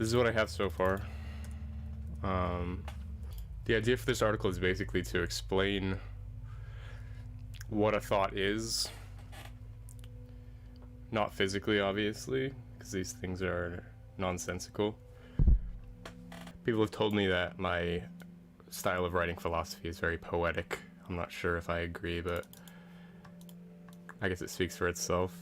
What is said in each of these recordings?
This is what I have so far. The idea for this article is basically to explain what a thought is. Not physically, obviously, because these things are nonsensical. People have told me that my style of writing philosophy is very poetic. I'm not sure if I agree, but I guess it speaks for itself.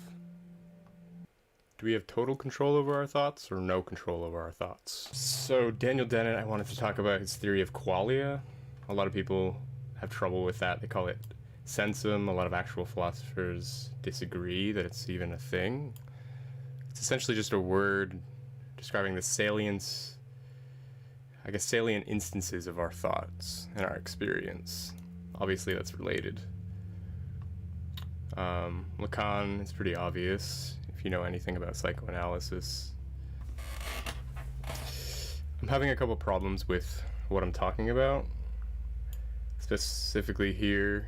Do we have total control over our thoughts or no control over our thoughts? So Daniel Dennett, I wanted to talk about his theory of qualia. A lot of people have trouble with that. They call it sensum. A lot of actual philosophers disagree that it's even a thing. It's essentially just a word describing the salient instances of our thoughts and our experience. Obviously that's related. Lacan is pretty obvious if you know anything about psychoanalysis. I'm having a couple problems with what I'm talking about. Specifically here,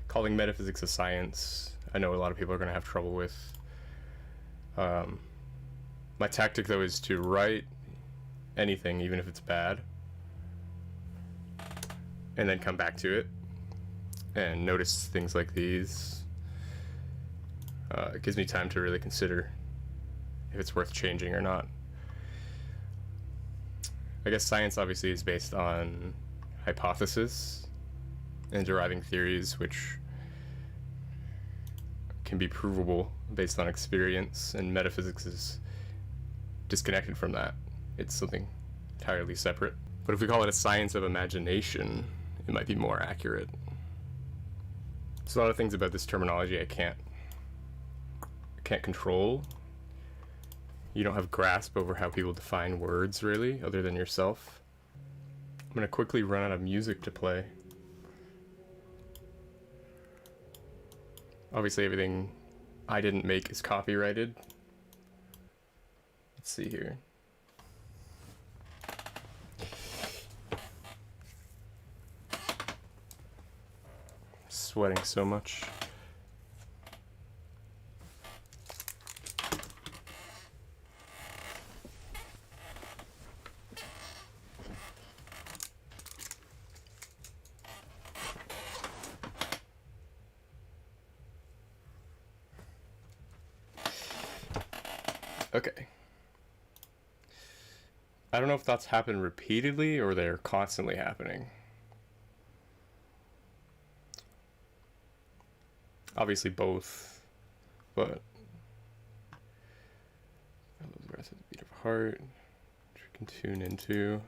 calling metaphysics a science, I know a lot of people are going to have trouble with. My tactic, though, is to write anything, even if it's bad, and then come back to it and notice things like these. It gives me time to really consider if it's worth changing or not. I guess science obviously is based on hypothesis and deriving theories which can be provable based on experience, and metaphysics is disconnected from that. It's something entirely separate. But if we call it a science of imagination, it might be more accurate. There's a lot of things about this terminology I can't control. You don't have grasp over how people define words, really, other than yourself. I'm gonna quickly run out of music to play. Obviously everything I didn't make is copyrighted. Let's see here. Sweating so much. Okay. I don't know if thoughts happen repeatedly or they're constantly happening. Obviously both, but I love the rest of the beat of heart, which we can tune into.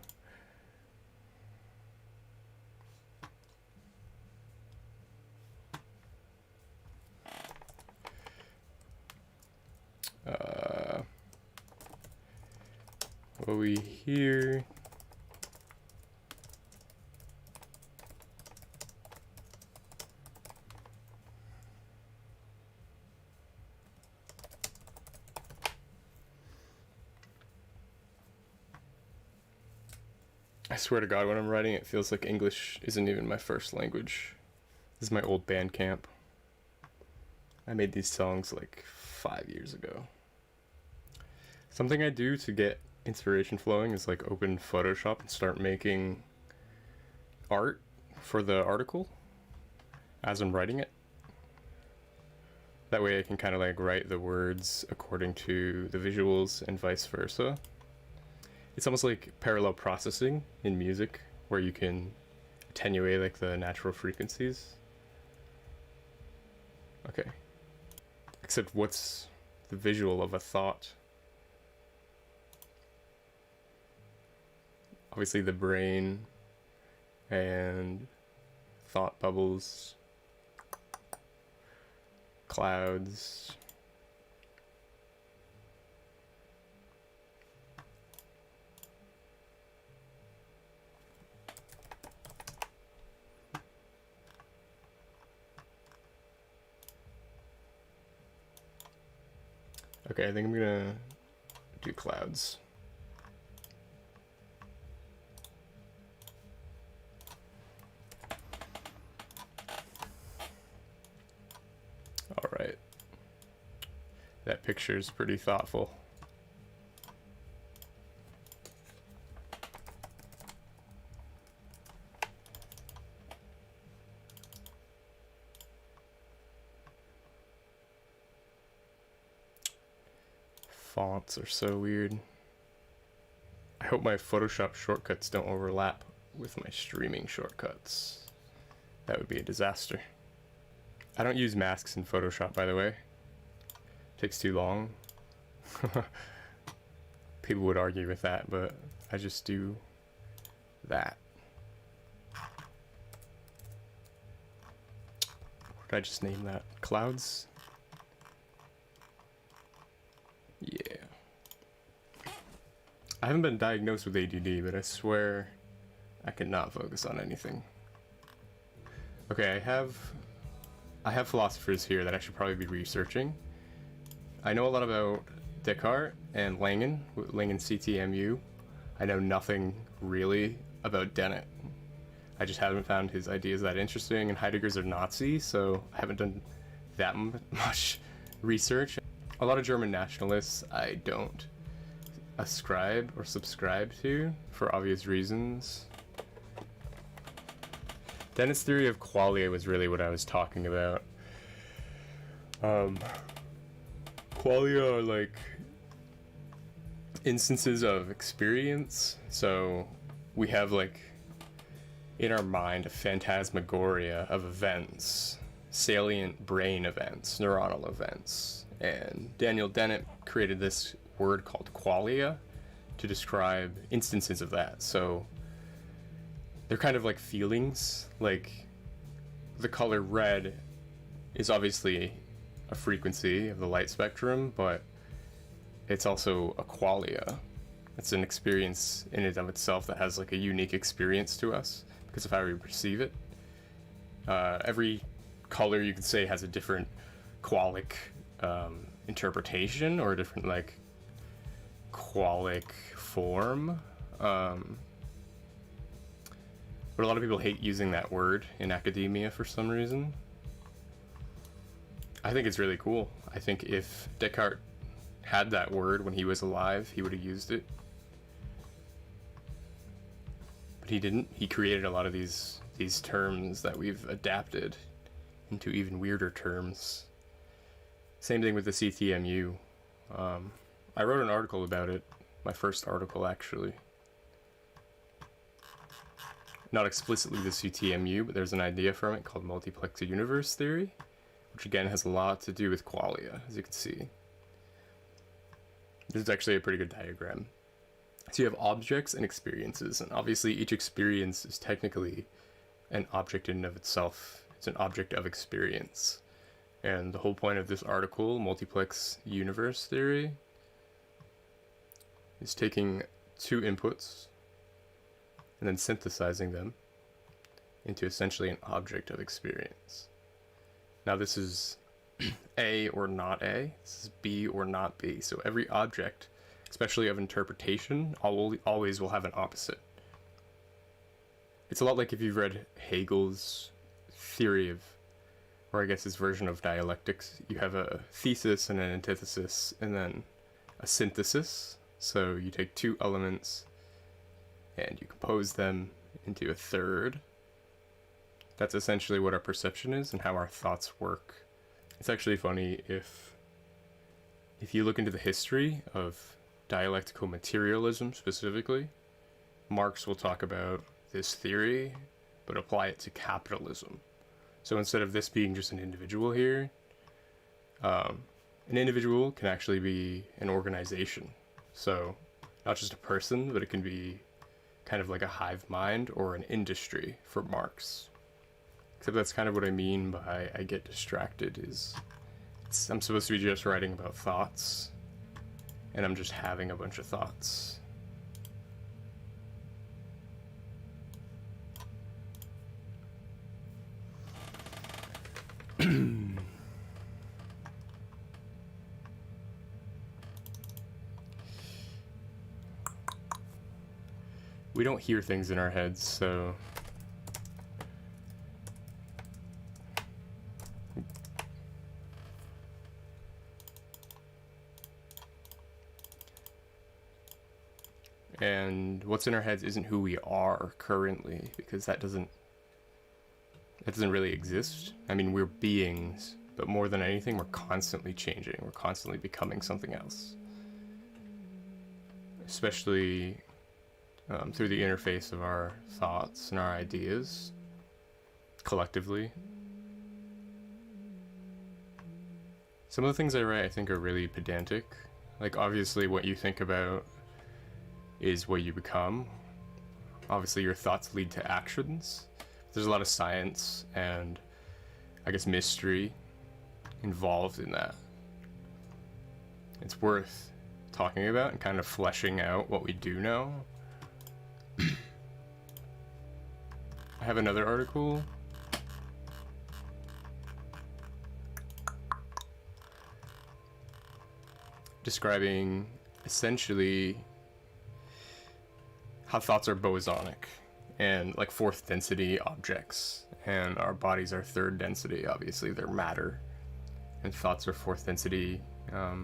What we hear. I swear to God, when I'm writing, it feels like English isn't even my first language. This is my old Bandcamp. I made these songs like 5 years ago. Something I do to get inspiration flowing is like open Photoshop and start making art for the article as I'm writing it. That way I can kind of like write the words according to the visuals and vice versa. It's almost like parallel processing in music, where you can attenuate like the natural frequencies. Okay. Except what's the visual of a thought? Obviously the brain and thought bubbles, clouds. Okay, I think I'm gonna do clouds. All right. That picture is pretty thoughtful. fonts are so weird. I hope my Photoshop shortcuts don't overlap with my streaming shortcuts. That would be a disaster. I don't use masks in Photoshop, by the way. It takes too long. People would argue with that, but I just do that. What did I just name that? Clouds? Yeah. I haven't been diagnosed with ADD, but I swear I could not focus on anything. Okay, I have philosophers here that I should probably be researching. I know a lot about Descartes and Langen CTMU. I know nothing really about Dennett. I just haven't found his ideas that interesting, and Heidegger's a Nazi, so I haven't done that much research. A lot of German nationalists I don't ascribe or subscribe to, for obvious reasons. Dennett's theory of qualia was really what I was talking about. Qualia are like instances of experience. So we have like in our mind a phantasmagoria of events, salient brain events, neuronal events. And Daniel Dennett created this word called qualia to describe instances of that. So they're kind of like feelings. Like the color red is obviously a frequency of the light spectrum, but it's also a qualia. It's an experience in and of itself that has like a unique experience to us because of how we perceive it. Every color you could say has a different qualic interpretation or a different like qualic form. But a lot of people hate using that word in academia for some reason. I think it's really cool. I think if Descartes had that word when he was alive, he would have used it. But he didn't. He created a lot of these terms that we've adapted into even weirder terms. Same thing with the CTMU. I wrote an article about it, my first article actually. Not explicitly the CTMU, but there's an idea from it called multiplex universe theory, which again has a lot to do with qualia, as you can see. This is actually a pretty good diagram. So you have objects and experiences, and obviously each experience is technically an object in and of itself. It's an object of experience. And the whole point of this article, multiplex universe theory, is taking two inputs and then synthesizing them into essentially an object of experience. Now this is A or not A, this is B or not B. So every object, especially of interpretation, always will have an opposite. It's a lot like if you've read Hegel's theory of, or I guess his version of dialectics. You have a thesis and an antithesis, and then a synthesis. So you take two elements and you compose them into a third. That's essentially what our perception is and how our thoughts work. It's actually funny if you look into the history of dialectical materialism specifically, Marx will talk about this theory, but apply it to capitalism. So instead of this being just an individual here, an individual can actually be an organization. So not just a person, but it can be kind of like a hive mind or an industry for Marx. Except that's kind of what I mean by I get distracted is I'm supposed to be just writing about thoughts, and I'm just having a bunch of thoughts. We don't hear things in our heads, so and what's in our heads isn't who we are currently, because that doesn't really exist. I mean, we're beings, but more than anything, we're constantly changing. We're constantly becoming something else. especially through the interface of our thoughts and our ideas collectively. Some of the things I write I think are really pedantic. Like, obviously what you think about is what you become. Obviously your thoughts lead to actions. There's a lot of science and, I guess, mystery involved in that. It's worth talking about and kind of fleshing out what we do know. I have another article describing essentially how thoughts are bosonic and like fourth density objects, and our bodies are third density. Obviously they're matter, and thoughts are fourth density, I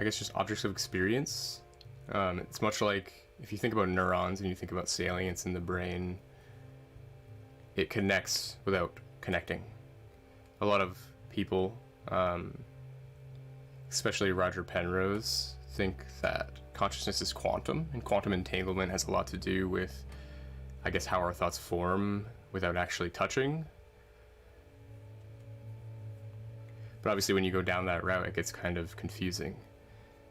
guess just objects of experience. It's much like if you think about neurons and you think about salience in the brain, it connects without connecting. A lot of people, especially Roger Penrose, think that consciousness is quantum, and quantum entanglement has a lot to do with, I guess, how our thoughts form without actually touching. But obviously when you go down that route, it gets kind of confusing,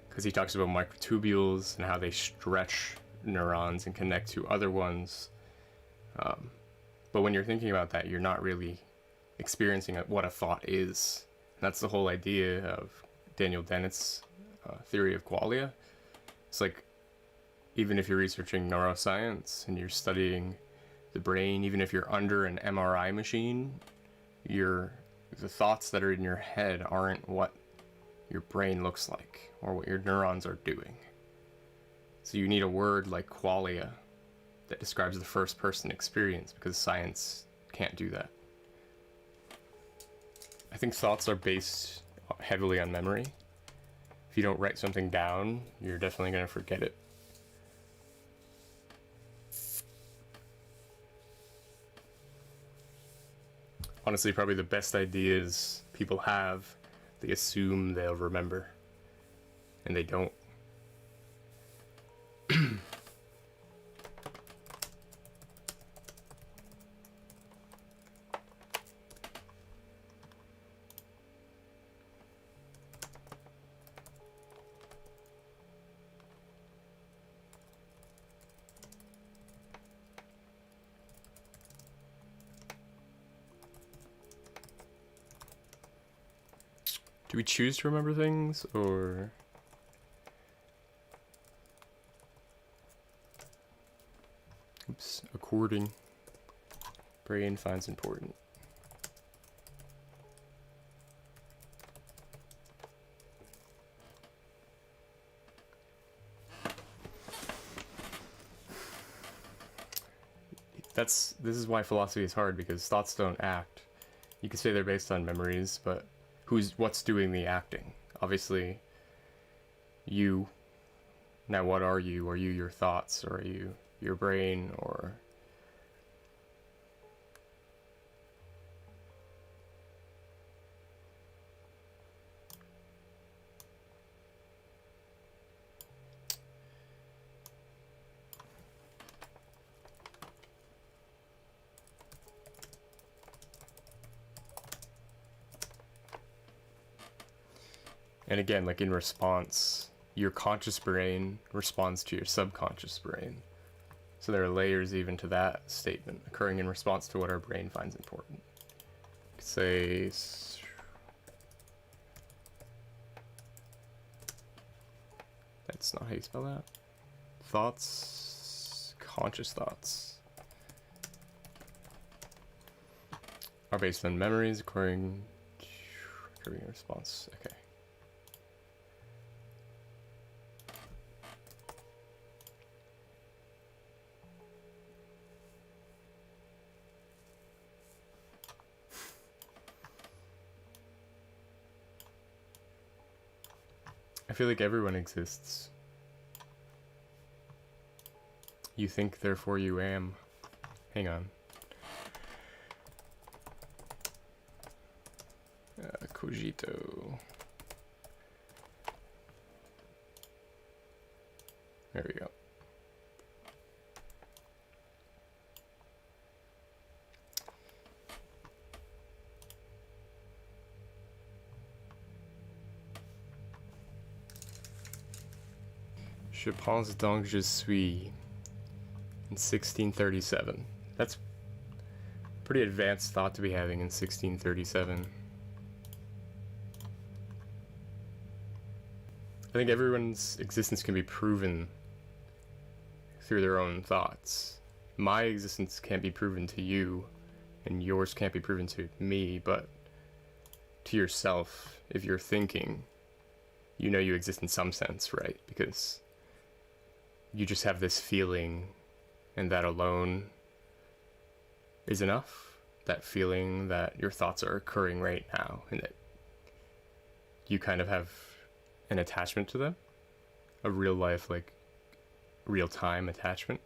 because he talks about microtubules and how they stretch neurons and connect to other ones. But when you're thinking about that, you're not really experiencing what a thought is. And that's the whole idea of Daniel Dennett's theory of qualia. It's like, even if you're researching neuroscience and you're studying the brain, even if you're under an MRI machine, the thoughts that are in your head aren't what your brain looks like or what your neurons are doing. So you need a word like qualia that describes the first person experience, because science can't do that. I think thoughts are based heavily on memory. If you don't write something down, you're definitely going to forget it. Honestly, probably the best ideas people have, they assume they'll remember, and they don't. Do we choose to remember things, or... Oops, according. Brain finds important. This is why philosophy is hard, because thoughts don't act. You could say they're based on memories, but what's doing the acting? Obviously, you. Now what are you? Are you your thoughts, or are you your brain, or... And again, like in response, your conscious brain responds to your subconscious brain. So there are layers even to that statement occurring in response to what our brain finds important. Say, that's not how you spell that. Thoughts, conscious thoughts, are based on memories occurring in response. Okay. I feel like everyone exists. You think, therefore you am. Hang on. Cogito. There we go. Je pense donc je suis in 1637. That's pretty advanced thought to be having in 1637. I think everyone's existence can be proven through their own thoughts. My existence can't be proven to you, and yours can't be proven to me, but to yourself, if you're thinking, you know you exist in some sense, right? Because you just have this feeling, and that alone is enough. That feeling that your thoughts are occurring right now, and that you kind of have an attachment to them, a real life, like real time attachment.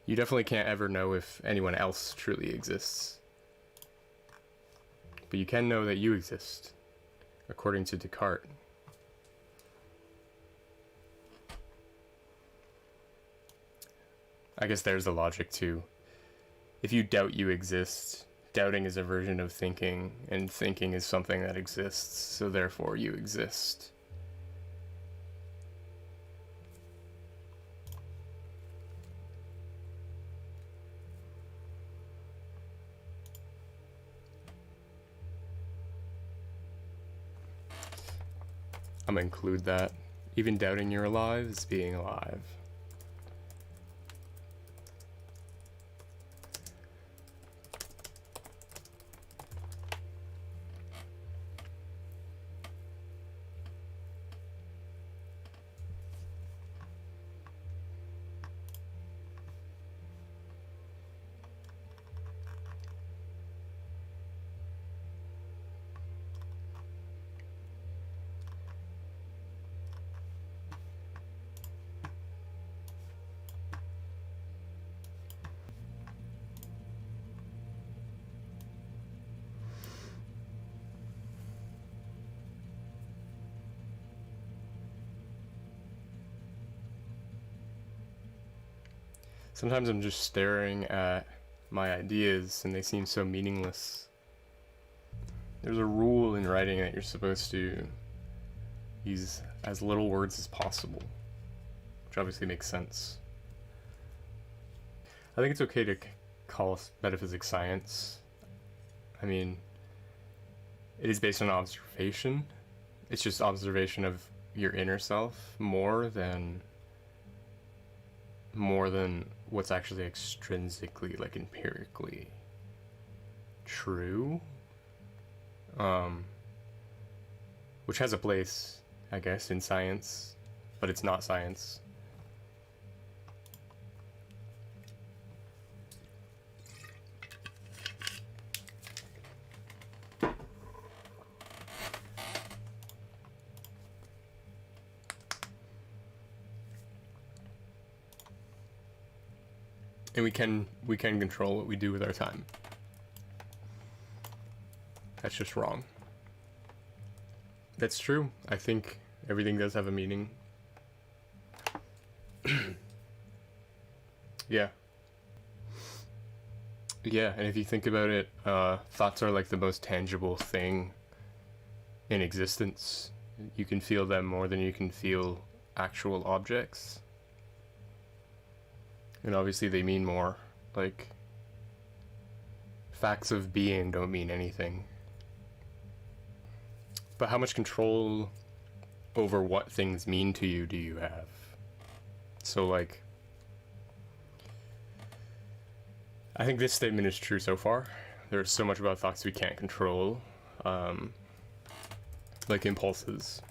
You definitely can't ever know if anyone else truly exists, but you can know that you exist, according to Descartes. I guess there's the logic too. If you doubt you exist, doubting is a version of thinking, and thinking is something that exists, so therefore you exist. I'm gonna include that. Even doubting you're alive is being alive. Sometimes I'm just staring at my ideas and they seem so meaningless. There's a rule in writing that you're supposed to use as little words as possible, which obviously makes sense. I think it's okay to call metaphysics science. I mean, it is based on observation. It's just observation of your inner self more than what's actually extrinsically, like empirically true. Which has a place, I guess, in science, but it's not science. And we can control what we do with our time. That's just wrong. That's true. I think everything does have a meaning. Yeah. Yeah, and if you think about it, thoughts are like the most tangible thing in existence. You can feel them more than you can feel actual objects. And obviously they mean more. Like, facts of being don't mean anything. But how much control over what things mean to you do you have? So, like, I think this statement is true so far. There's so much about thoughts we can't control. Like impulses.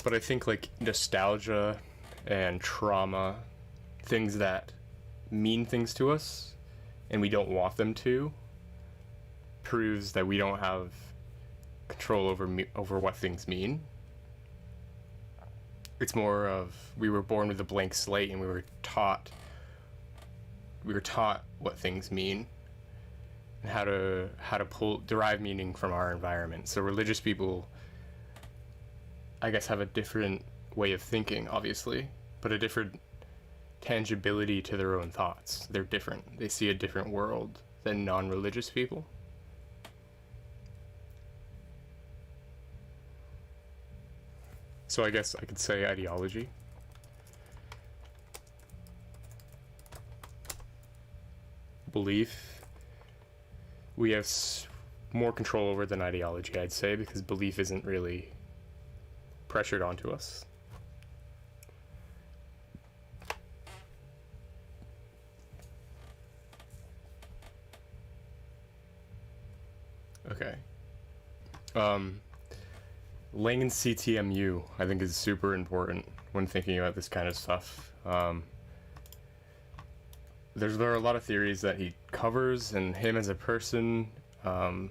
But I think like nostalgia and trauma, things that mean things to us and we don't want them to, proves that we don't have control over what things mean. It's more of we were born with a blank slate and we were taught we're taught what things mean and how to derive meaning from our environment. So religious people, I guess, have a different way of thinking, obviously, but a different tangibility to their own thoughts. They're different. They see a different world than non-religious people. So I guess I could say ideology. Belief. We have more control over than ideology, I'd say, because belief isn't really pressured onto us. Okay. Langen's CTMU, I think, is super important when thinking about this kind of stuff. There are a lot of theories that he covers, and him as a person, I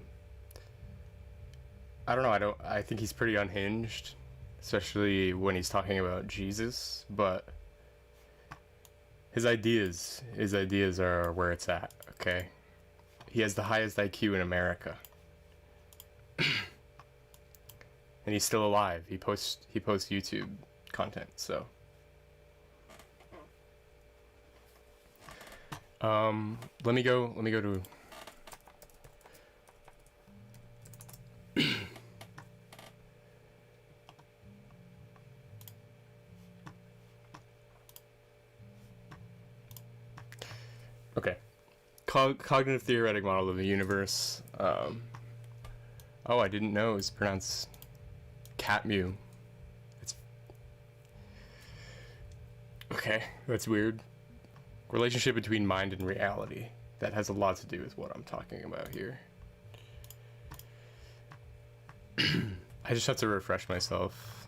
don't know, I think he's pretty unhinged, especially when he's talking about Jesus, but his ideas are where it's at, okay? He has the highest IQ in America. And he's still alive. He posts YouTube content, so let me go to okay. Cognitive theoretic model of the universe. Oh, I didn't know it was pronounced Catmu. It's okay. That's weird. Relationship between mind and reality. That has a lot to do with what I'm talking about here. I just have to refresh myself.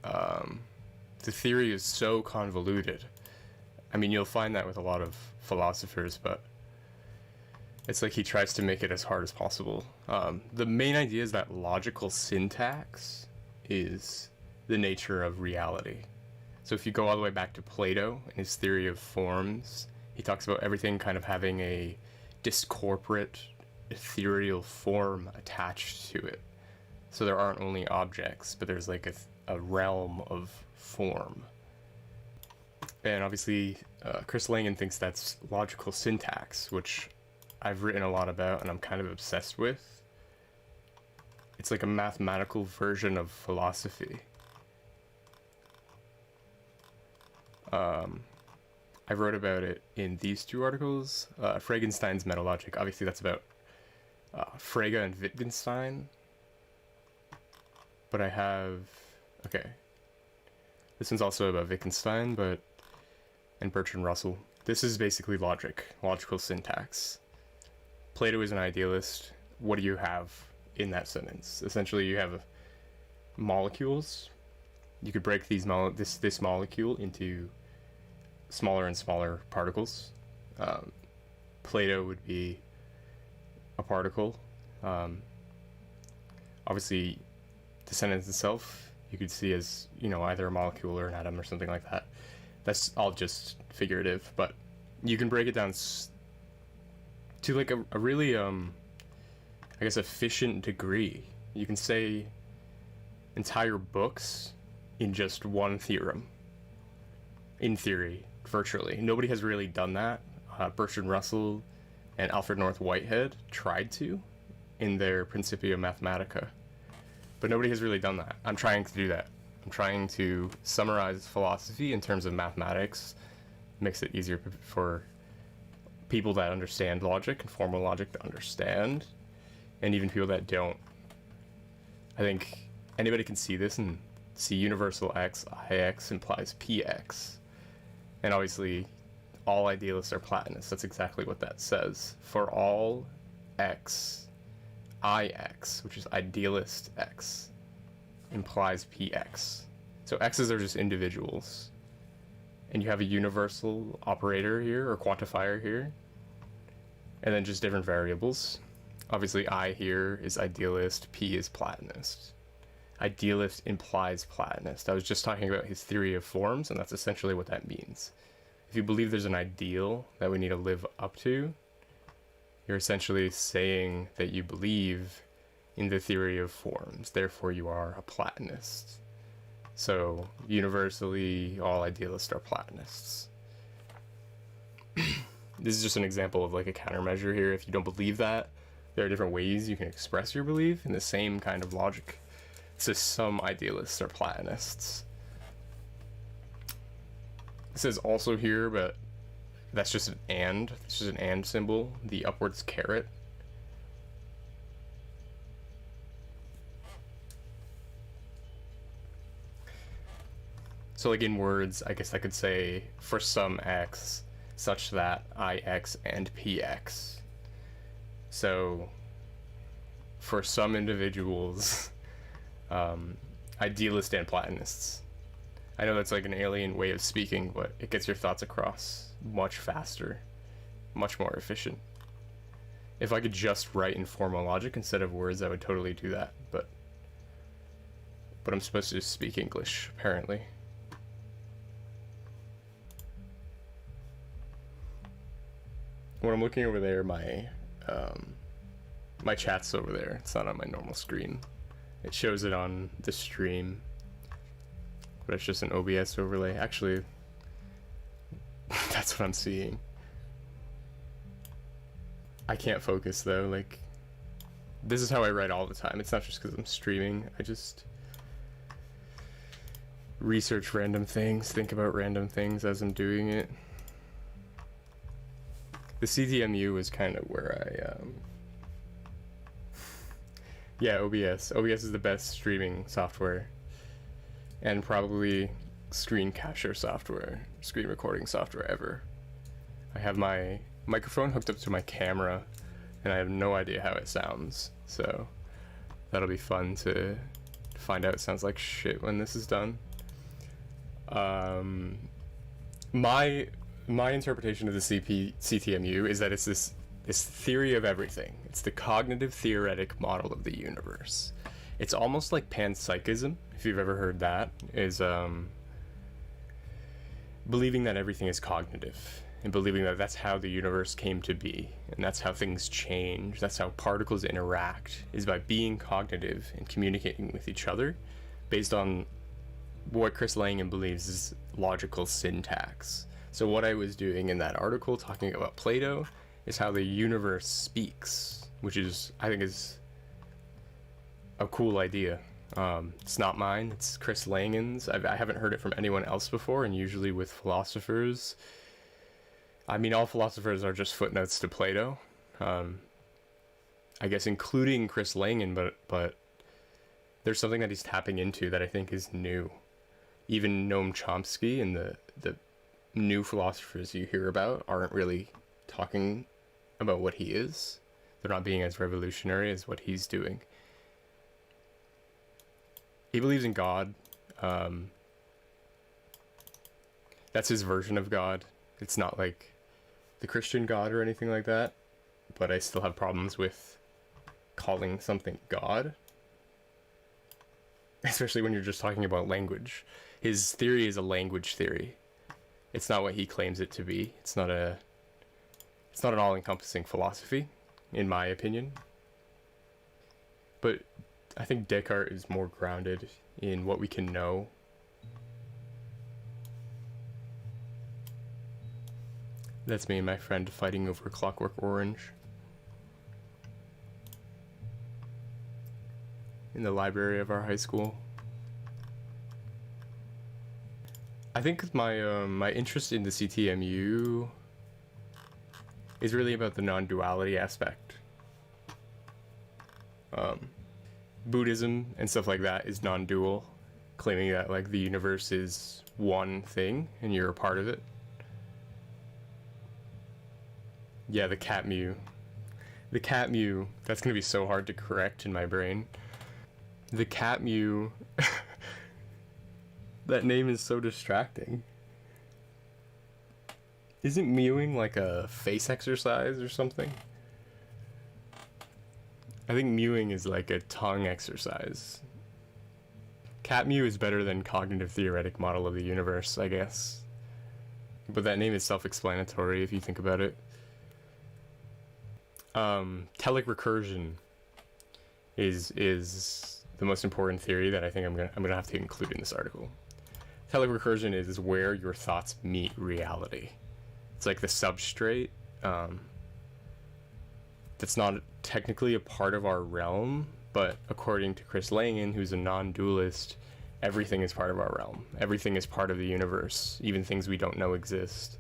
The theory is so convoluted. I mean, you'll find that with a lot of philosophers, but it's like he tries to make it as hard as possible. The main idea is that logical syntax is the nature of reality. So if you go all the way back to Plato and his theory of forms, he talks about everything kind of having a discorporate, ethereal form attached to it. So there aren't only objects, but there's like a realm of form. And obviously, Chris Langen thinks that's logical syntax, which I've written a lot about and I'm kind of obsessed with. It's like a mathematical version of philosophy. I wrote about it in these two articles. Frankenstein's Metalogic, obviously that's about Frege and Wittgenstein. But I have, okay. This one's also about Wittgenstein, and Bertrand Russell. This is basically logical syntax. Plato is an idealist. What do you have in that sentence? Essentially, you have molecules. You could break this molecule into smaller and smaller particles. Plato would be a particle. Obviously, the sentence itself you could see as, either a molecule or an atom or something like that. That's all just figurative, but you can break it down to like a really I guess efficient degree. You can say entire books in just one theorem. In theory, virtually. Nobody has really done that. Bertrand Russell and Alfred North Whitehead tried to in their Principia Mathematica. But nobody has really done that. I'm trying to do that. I'm trying to summarize philosophy in terms of mathematics, makes it easier for people that understand logic and formal logic to understand, and even people that don't. I think anybody can see this and see universal x, Ix implies Px. And obviously, all idealists are Platonists. That's exactly what that says. For all x, Ix, which is idealist x, implies Px. So x's are just individuals. And you have a universal operator here, or quantifier here, and then just different variables. Obviously, I here is idealist, P is Platonist. Idealist implies Platonist. I was just talking about his theory of forms, and that's essentially what that means. if you believe there's an ideal that we need to live up to, you're essentially saying that you believe in the theory of forms. Therefore, you are a Platonist. So, universally, all idealists are Platonists. This is just an example of like a countermeasure here. If you don't believe that, there are different ways you can express your belief in the same kind of logic. So some idealists are Platonists. It says also here, but that's just an and. It's just an and symbol. The upwards caret. So like in words, I guess I could say for some x, such that ix and px. So for some individuals, idealist and Platonists. I know that's like an alien way of speaking, but it gets your thoughts across much faster, much more efficient. If I could just write in formal logic instead of words, I would totally do that, but I'm supposed to just speak English, apparently. When I'm looking over there, my chat's over there. It's not on my normal screen. It shows it on the stream, but it's just an OBS overlay. Actually, that's what I'm seeing. I can't focus though. Like, this is how I write all the time. It's not just because I'm streaming. I just research random things, think about random things as I'm doing it. The CTMU is kind of where I, yeah, OBS. OBS is the best streaming software, and probably screen capture software, screen recording software ever. I have my microphone hooked up to my camera, and I have no idea how it sounds, so that'll be fun to find out. It sounds like shit when this is done. My interpretation of the CTMU is that it's this theory of everything. It's the cognitive theoretic model of the universe. It's almost like panpsychism, if you've ever heard that, is believing that everything is cognitive, and believing that that's how the universe came to be, and that's how things change, that's how particles interact, is by being cognitive and communicating with each other based on what Chris Langan believes is logical syntax. So what I was doing in that article talking about Plato is how the universe speaks, which is, I think, is a cool idea. It's not mine, it's Chris Langan's. I haven't heard it from anyone else before, and usually with philosophers, I mean, all philosophers are just footnotes to Plato. I guess including Chris Langan, but there's something that he's tapping into that I think is new. Even Noam Chomsky and the new philosophers you hear about aren't really talking about what he is. They're not being as revolutionary as what he's doing. He believes in God. That's his version of God. It's not like the Christian God or anything like that, but I still have problems with calling something God, especially when you're just talking about language. His theory is a language theory. It's not what he claims it to be. It's not an all-encompassing philosophy, in my opinion. But I think Descartes is more grounded in what we can know. That's me and my friend fighting over Clockwork Orange in the library of our high school. I think my interest in the CTMU is really about the non-duality aspect. Buddhism and stuff like that is non-dual, claiming that like the universe is one thing and you're a part of it. Yeah, the cat mew. The cat mew, that's gonna be so hard to correct in my brain. The cat mew. That name is so distracting. Isn't mewing like a face exercise or something? I think mewing is like a tongue exercise. Cat mew is better than cognitive theoretic model of the universe, I guess. but that name is self-explanatory if you think about it. Telic recursion is the most important theory that I think I'm gonna have to include in this article. Telic recursion is where your thoughts meet reality. It's like the substrate that's not technically a part of our realm, but according to Chris Langan, who's a non-dualist, everything is part of our realm. Everything is part of the universe, even things we don't know exist.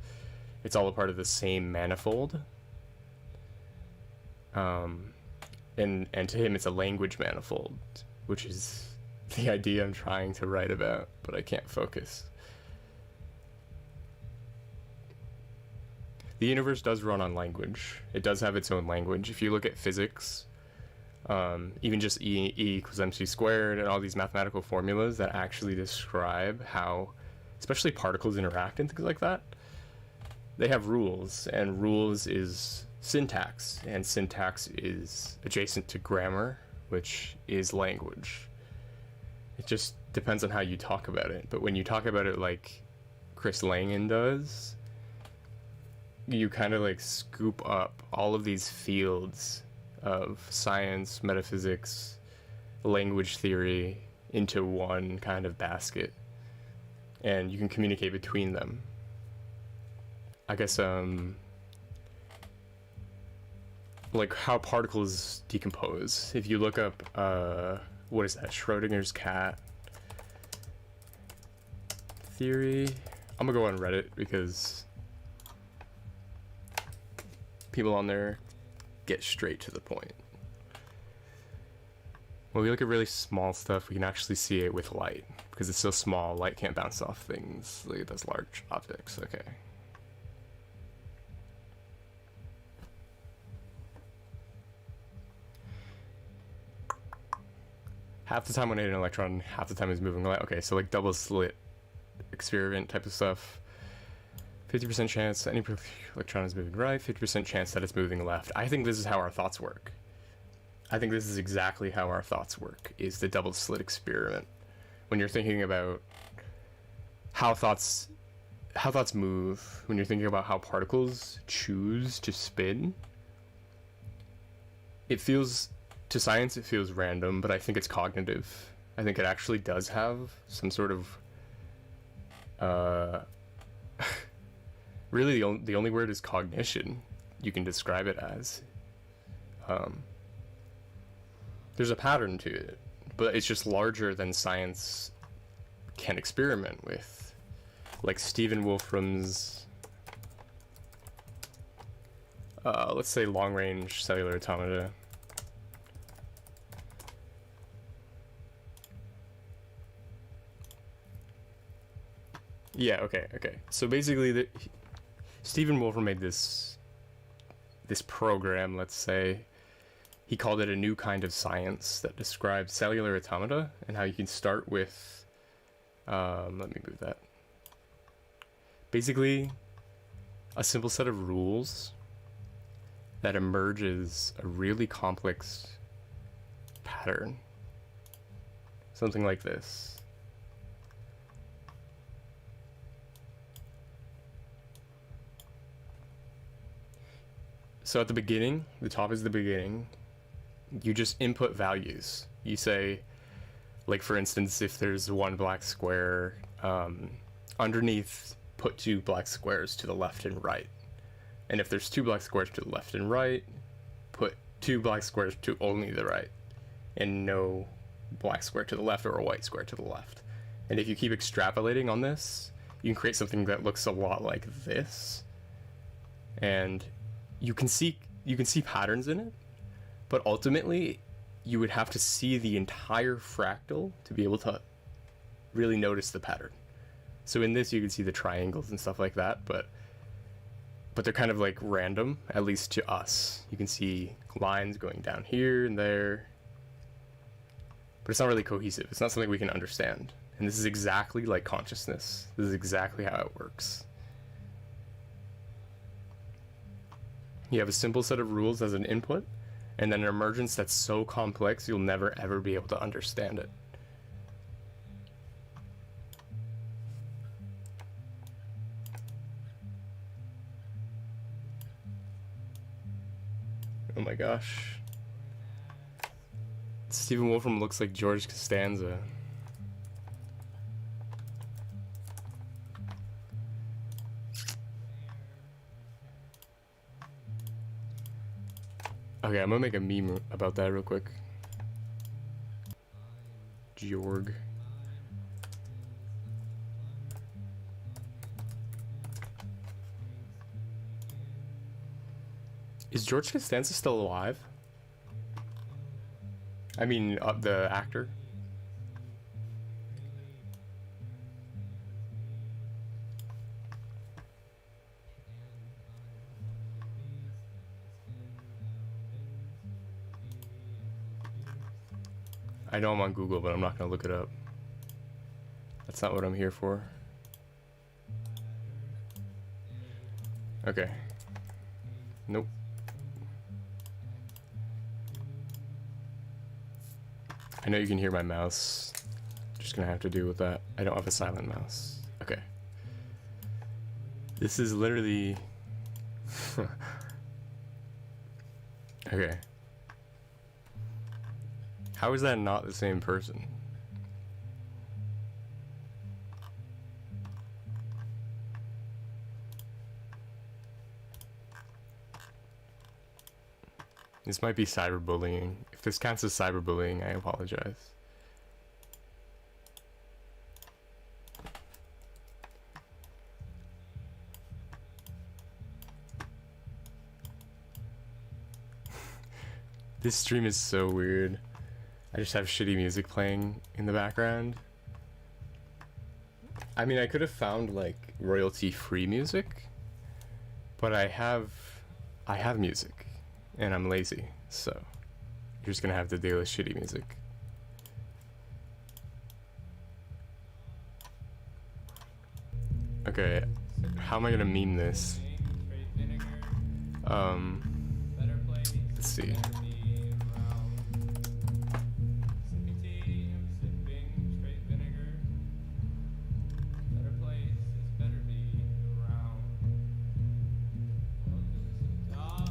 It's all a part of the same manifold. And to him, it's a language manifold, which is the idea I'm trying to write about, but I can't focus. The universe does run on language. It does have its own language. If you look at physics, even just E equals mc squared and all these mathematical formulas that actually describe how, especially particles interact and things like that, they have rules, and rules is syntax, and syntax is adjacent to grammar, which is language. It just depends on how you talk about it, but when you talk about it like Chris Langan does, you kind of like scoop up all of these fields of science, metaphysics, language theory into one kind of basket, and you can communicate between them. I guess like how particles decompose. If you look up what is that, Schrodinger's cat theory, I'm gonna go on Reddit because people on there get straight to the point. When we look at really small stuff, we can actually see it with light because it's so small, light can't bounce off things. Look at those large objects. Okay. Half the time when I hit an electron, half the time it's moving light. Okay, so like double slit experiment type of stuff. 50% chance any electron is moving right, 50% chance that it's moving left. I think this is how our thoughts work. I think this is exactly how our thoughts work, is the double slit experiment. When you're thinking about how thoughts move, when you're thinking about how particles choose to spin, it feels, to science it feels random, but I think it's cognitive. I think it actually does have some sort of really the only word is cognition you can describe it as. There's a pattern to it, but it's just larger than science can experiment with. Like Stephen Wolfram's let's say long-range cellular automata. Yeah, okay. So basically, Stephen Wolfram made this program, let's say. He called it a new kind of science that describes cellular automata and how you can start with, let me move that. Basically, a simple set of rules that emerges a really complex pattern. Something like this. So at the beginning, the top is the beginning, you just input values. You say, like for instance, if there's one black square, underneath put two black squares to the left and right. And if there's two black squares to the left and right, put two black squares to only the right, and no black square to the left or a white square to the left. And if you keep extrapolating on this, you can create something that looks a lot like this. And you can see patterns in it, but ultimately you would have to see the entire fractal to be able to really notice the pattern. So in this you can see the triangles and stuff like that, but they're kind of like random, at least to us. You can see lines going down here and there, but it's not really cohesive. It's not something we can understand. And this is exactly like consciousness. This is exactly how it works. You have a simple set of rules as an input, and then an emergence that's so complex you'll never ever be able to understand it. Oh my gosh. Stephen Wolfram looks like George Costanza. Okay, I'm gonna make a meme about that real quick. Jorg. Is George Costanza still alive? I mean, the actor? I know I'm on Google, but I'm not gonna look it up. That's not what I'm here for. Okay. Nope. I know you can hear my mouse. Just gonna have to deal with that. I don't have a silent mouse. Okay. This is literally... Okay. How is that not the same person? This might be cyberbullying. If this counts as cyberbullying, I apologize. This stream is so weird. I just have shitty music playing in the background. I mean, I could have found like royalty-free music, but I have music, and I'm lazy, so you're just gonna have to deal with shitty music. Okay, how am I gonna meme this? Let's see.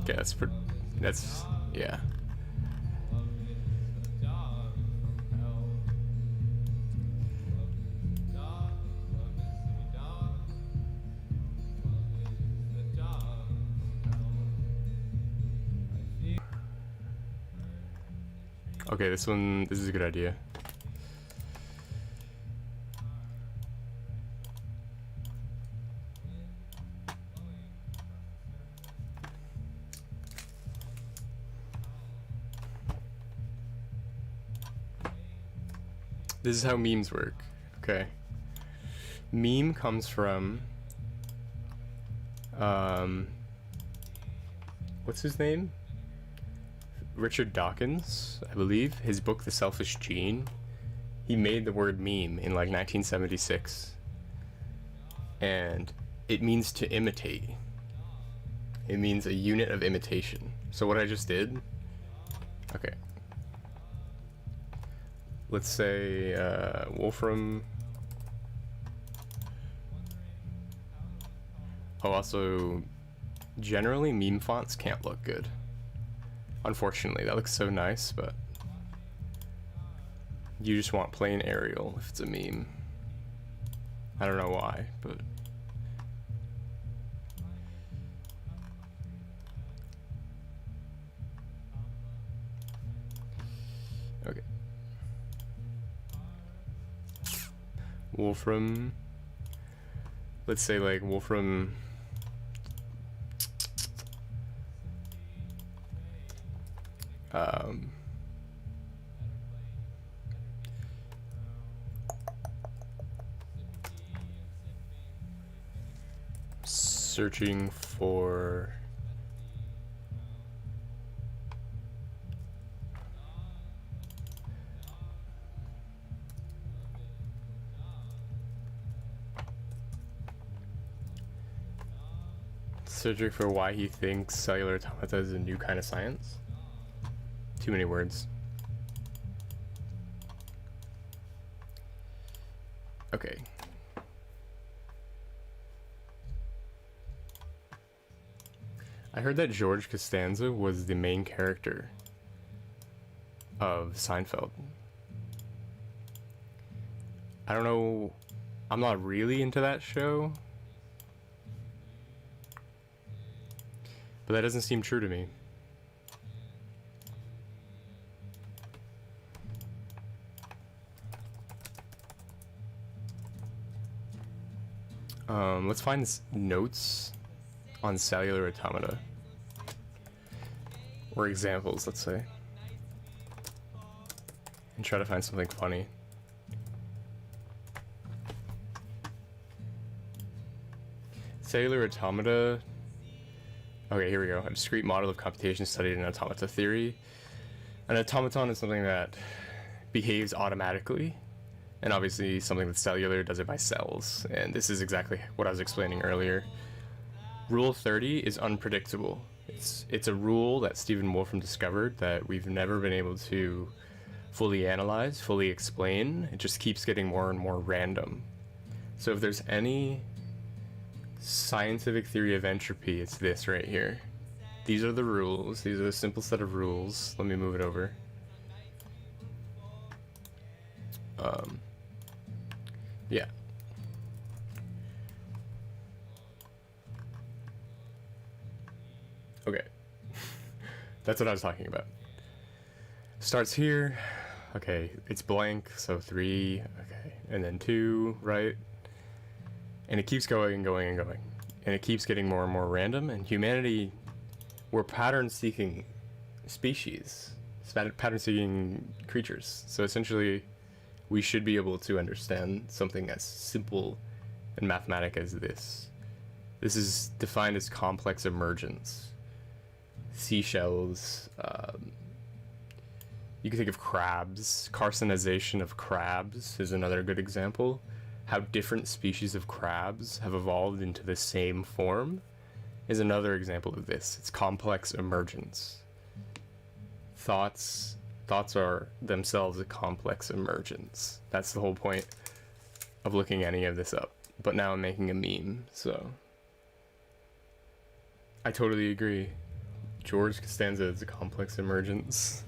Okay, that's, yeah. Okay, this is a good idea. This is how memes work. Okay. Meme comes from what's his name? Richard Dawkins, I believe. His book The Selfish Gene. He made the word meme in like 1976. And it means to imitate. It means a unit of imitation. So what I just did, okay. Let's say Wolfram. Oh, also, generally meme fonts can't look good. Unfortunately, that looks so nice, but you just want plain Arial if it's a meme. I don't know why, but okay. Wolfram. Let's say like Wolfram. Searching for why he thinks cellular automata is a new kind of science. Too many words. Okay. I heard that George Costanza was the main character of Seinfeld. I don't know. I'm not really into that show. But that doesn't seem true to me. Let's find notes on cellular automata. Or examples, let's say. And try to find something funny. Cellular automata. Okay, here we go. A discrete model of computation studied in automata theory. An automaton is something that behaves automatically. And obviously something that's cellular does it by cells. And this is exactly what I was explaining earlier. Rule 30 is unpredictable. It's a rule that Stephen Wolfram discovered that we've never been able to fully analyze, fully explain. It just keeps getting more and more random. So if there's any scientific theory of entropy, it's this right here. These are the rules. These are a simple set of rules. Let me move it over. Yeah. Okay. That's what I was talking about. Starts here. Okay, it's blank, so 3, okay, and then 2, right? And it keeps going and going and going. And it keeps getting more and more random, and humanity, we're pattern-seeking species. Pattern-seeking creatures. So essentially, we should be able to understand something as simple and mathematic as this. This is defined as complex emergence. Seashells, you can think of crabs. Carcinization of crabs is another good example. How different species of crabs have evolved into the same form is another example of this. It's complex emergence. Thoughts are themselves a complex emergence. That's the whole point of looking any of this up. But now I'm making a meme, so I totally agree. George Costanza is a complex emergence.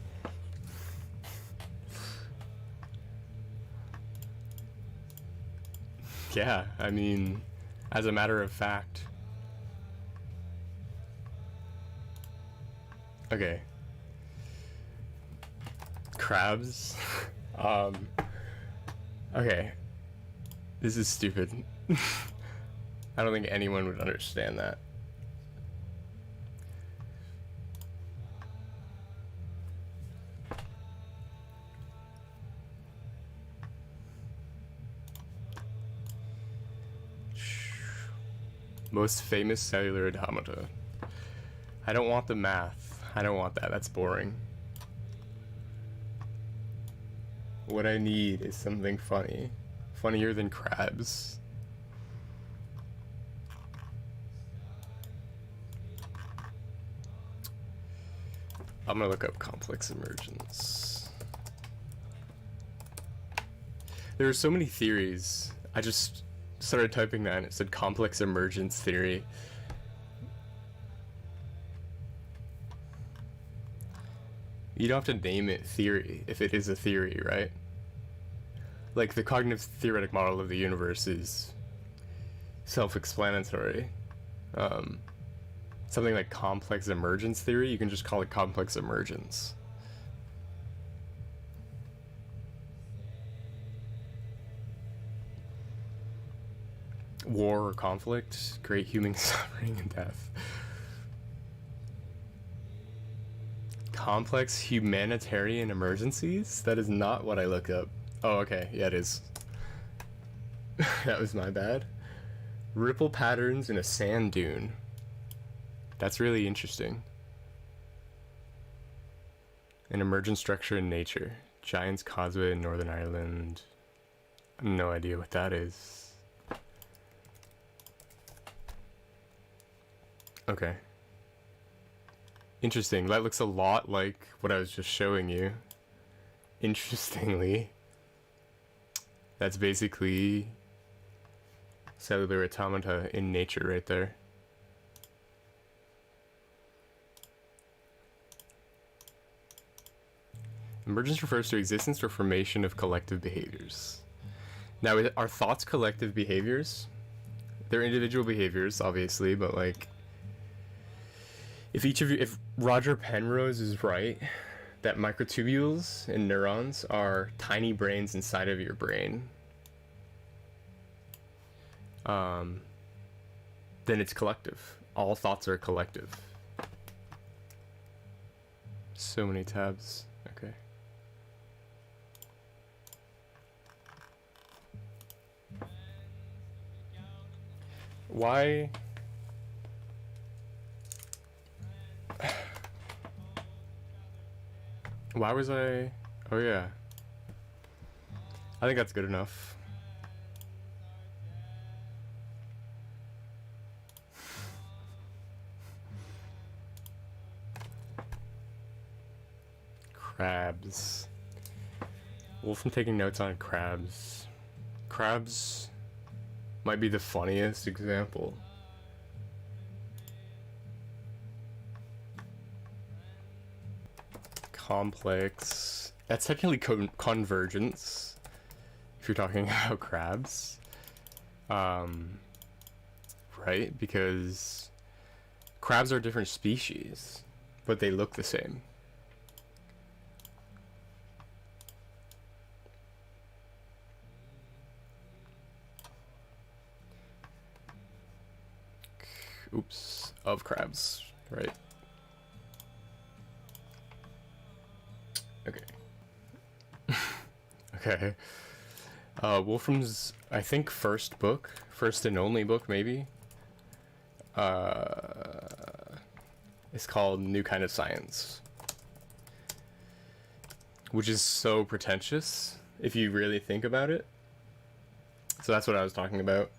Yeah, I mean, as a matter of fact. Okay. Crabs. Okay. This is stupid. I don't think anyone would understand that. Most famous cellular automata. I don't want the math. I don't want that. That's boring. What I need is something funny. Funnier than crabs. I'm gonna look up complex emergence. There are so many theories. I just started typing that and it said complex emergence theory. You don't have to name it theory if it is a theory, right? Like the cognitive theoretic model of the universe is self-explanatory. Something like complex emergence theory, you can just call it complex emergence. War or conflict, great human suffering and death. Complex humanitarian emergencies? That is not what I looked up. Oh, okay, yeah, it is. That was my bad. Ripple patterns in a sand dune. That's really interesting. An emergent structure in nature. Giant's Causeway in Northern Ireland. No idea what that is. Okay. Interesting. That looks a lot like what I was just showing you. Interestingly. That's basically cellular automata in nature right there. Emergence refers to existence or formation of collective behaviors. Now, are thoughts collective behaviors? They're individual behaviors, obviously, but like, if Roger Penrose is right, that microtubules and neurons are tiny brains inside of your brain, then it's collective. All thoughts are collective. So many tabs. Okay. Why? Why was I? Oh yeah. I think that's good enough. Crabs. Wolf from taking notes on crabs. Crabs might be the funniest example. Complex. That's technically convergence, if you're talking about crabs. Right? Because crabs are different species, but they look the same. Oops. Of crabs, right? Okay. Okay. Wolfram's, I think, first and only book, maybe, is called New Kind of Science, which is so pretentious if you really think about it. So that's what I was talking about.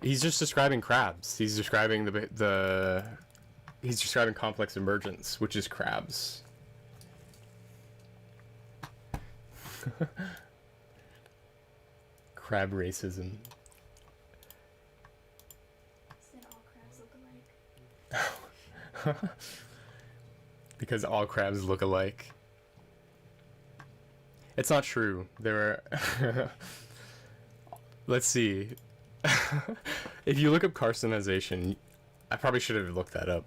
He's just describing crabs. He's describing he's describing complex emergence, which is crabs. Crab racism. Said all crabs look alike. Because all crabs look alike. It's not true. There are let's see. If you look up carcinization, I probably should have looked that up.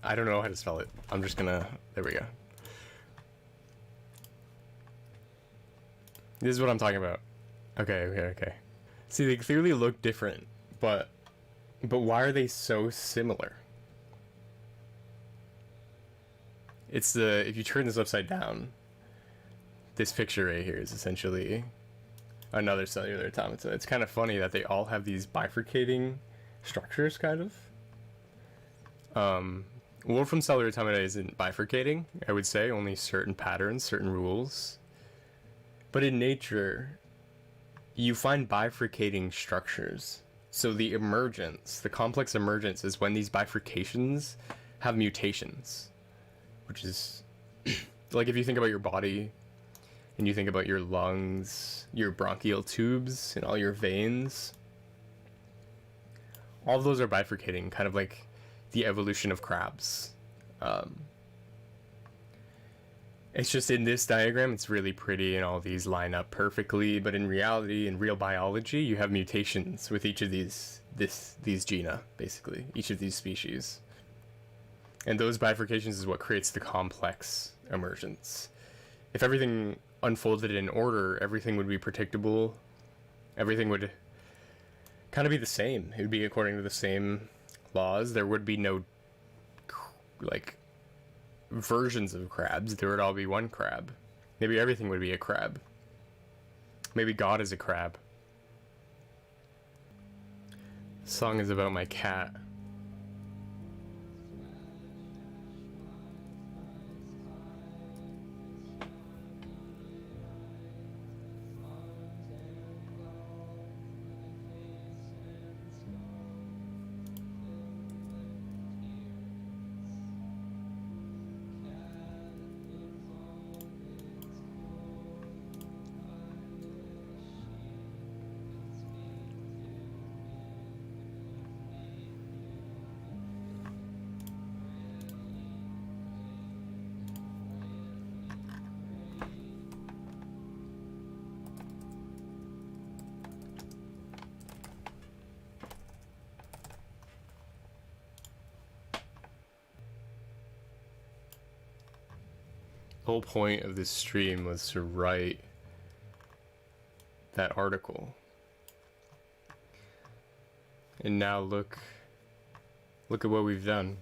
I don't know how to spell it. I'm just gonna... There we go. This is what I'm talking about. Okay. See, they clearly look different, but why are they so similar? It's if you turn this upside down, this picture right here is essentially another cellular automata. It's kind of funny that they all have these bifurcating structures, kind of. Wolfram cellular automata isn't bifurcating, I would say, only certain patterns, certain rules. But in nature, you find bifurcating structures. So the emergence, the complex emergence, is when these bifurcations have mutations, which is like if you think about your body and you think about your lungs, your bronchial tubes, and all your veins, all of those are bifurcating, kind of like the evolution of crabs. It's just in this diagram, it's really pretty and all these line up perfectly, but in reality, in real biology, you have mutations with each of these gena, basically, each of these species. And those bifurcations is what creates the complex emergence. If everything unfolded in order, everything would be predictable. Everything would kind of be the same. It would be according to the same laws. There would be no, like, versions of crabs. There would all be one crab. Maybe everything would be a crab. Maybe God is a crab. The song is about my cat. whole point of this stream was to write that article. And now look at what we've done.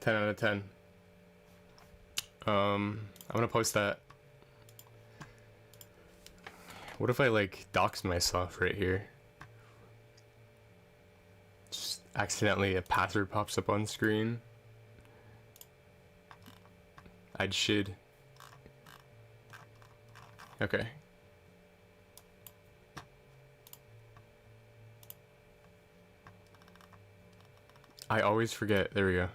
10 out of 10. I'm gonna post that. What if I like dox myself right here? Just accidentally a password pops up on screen. I'd should. Okay. I always forget. There we go.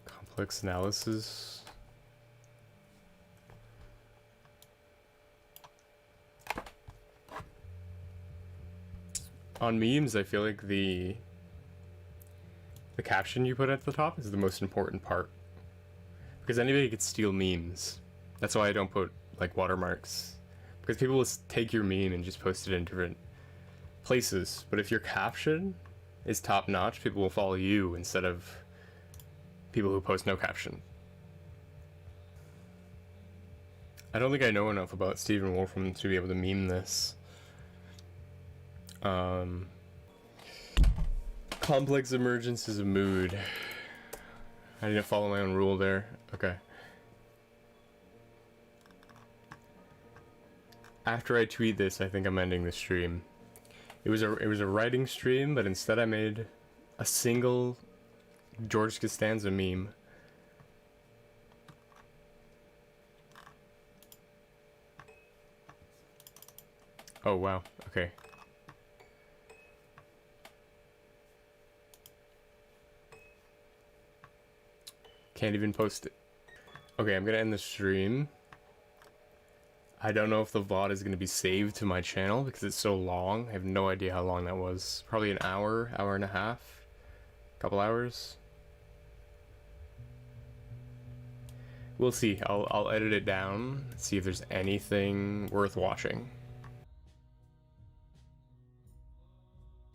Complex analysis. On memes, I feel like the caption you put at the top is the most important part, because anybody could steal memes. That's why I don't put like watermarks, because people will take your meme and just post it in different places. But if your caption is top notch, people will follow you instead of people who post no caption. I don't think I know enough about Stephen Wolfram to be able to meme this. Complex emergence is a mood. I didn't follow my own rule there. Okay. After I tweet this, I think I'm ending the stream. It was a writing stream, but instead I made a single George Costanza meme. Oh wow, okay. Can't even post it. Okay, I'm gonna end the stream. I don't know if the VOD is gonna be saved to my channel because it's so long. I have no idea how long that was. Probably an hour, hour and a half, couple hours. We'll see. I'll edit it down, see if there's anything worth watching.